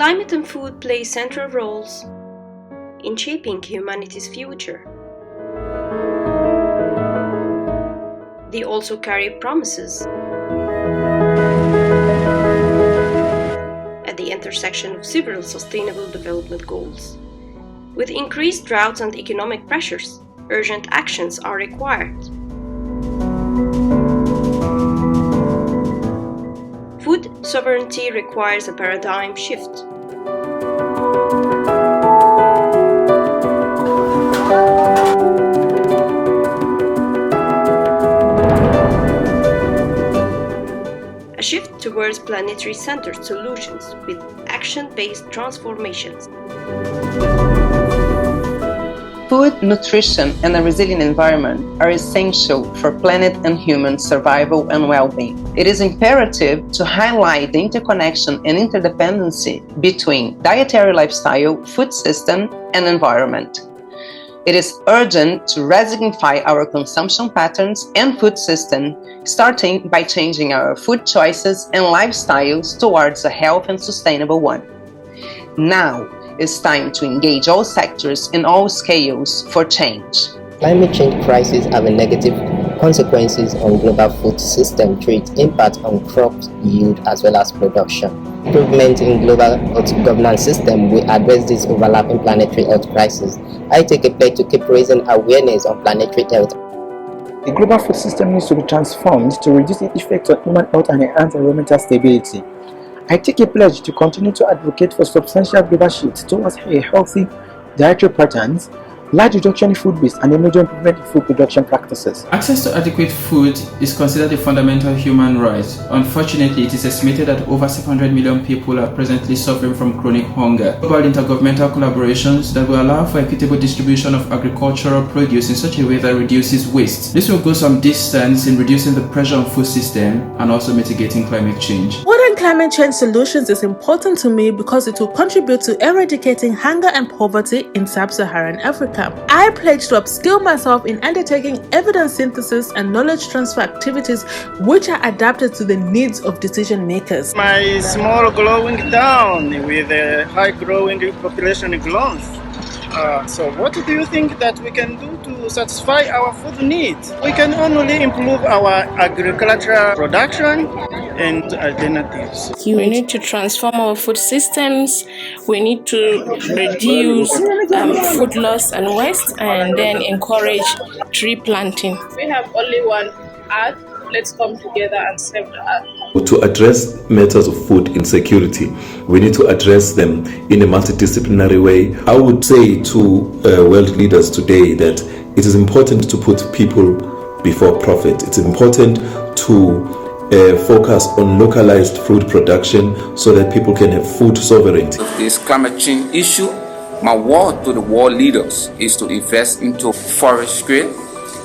Climate and food play central roles in shaping humanity's future. They also carry promises at the intersection of several sustainable development goals. With increased droughts and economic pressures, urgent actions are required. Food sovereignty requires a paradigm shift. A shift towards planetary-centred solutions with action-based transformations. Food, nutrition, and a resilient environment are essential for planet and human survival and well-being. It is imperative to highlight the interconnection and interdependency between dietary lifestyle, food system, and environment. It is urgent to resignify our consumption patterns and food system, starting by changing our food choices and lifestyles towards a healthy and sustainable one. Now, it's time to engage all sectors in all scales for change. Climate change crises have a negative consequences on global food system through its impact on crop yield as well as production. Improvement in global health governance system will address this overlapping planetary health crisis. I take a pledge to keep raising awareness on planetary health. The global food system needs to be transformed to reduce the effects on human health and enhance environmental stability. I take a pledge to continue to advocate for substantial global shifts towards a healthy dietary patterns, large reduction in food waste, and a major improvement in food production practices. Access to adequate food is considered a fundamental human right. Unfortunately, it is estimated that over 700 million people are presently suffering from chronic hunger. Global intergovernmental collaborations that will allow for equitable distribution of agricultural produce in such a way that reduces waste. This will go some distance in reducing the pressure on food system and also mitigating climate change. Modern climate change solutions is important to me because it will contribute to eradicating hunger and poverty in sub-Saharan Africa. I pledge to upskill myself in undertaking evidence synthesis and knowledge transfer activities which are adapted to the needs of decision makers. My small growing town with a high growing population growth. So what do you think that we can do to satisfy our food needs? We can only improve our agricultural production and alternatives. We need to transform our food systems. We need to reduce food loss and waste, and then encourage tree planting. We have only one earth. Let's come together and save the earth. To address matters of food insecurity, we need to address them in a multidisciplinary way. I would say to world leaders today that it is important to put people before profit. It's important to focus on localized food production so that people can have food sovereignty. This climate change issue, my word to the world leaders is to invest into forestry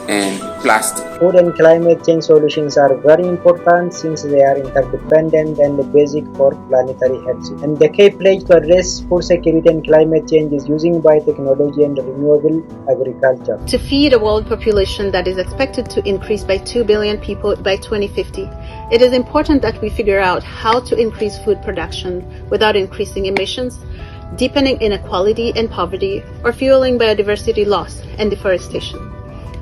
and plastic. Food and climate change solutions are very important since they are interdependent and basic for planetary health. And the key pledge to address food security and climate change is using biotechnology and renewable agriculture. To feed a world population that is expected to increase by 2 billion people by 2050, it is important that we figure out how to increase food production without increasing emissions, deepening inequality and poverty, or fueling biodiversity loss and deforestation.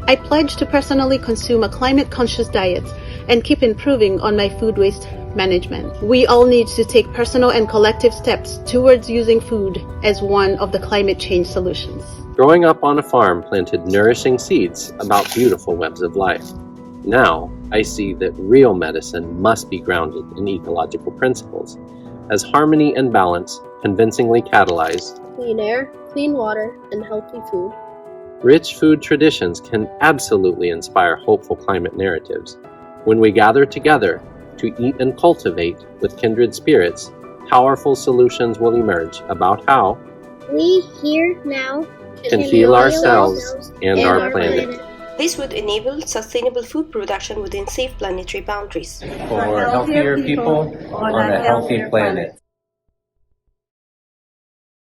I pledge to personally consume a climate-conscious diet and keep improving on my food waste management. We all need to take personal and collective steps towards using food as one of the climate change solutions. Growing up on a farm planted nourishing seeds about beautiful webs of life. Now, I see that real medicine must be grounded in ecological principles, as harmony and balance convincingly catalyze clean air, clean water, and healthy food. Rich food traditions can absolutely inspire hopeful climate narratives. When we gather together to eat and cultivate with kindred spirits, powerful solutions will emerge about how we here now can heal ourselves and our planet. This would enable sustainable food production within safe planetary boundaries. For healthier people on a healthy planet.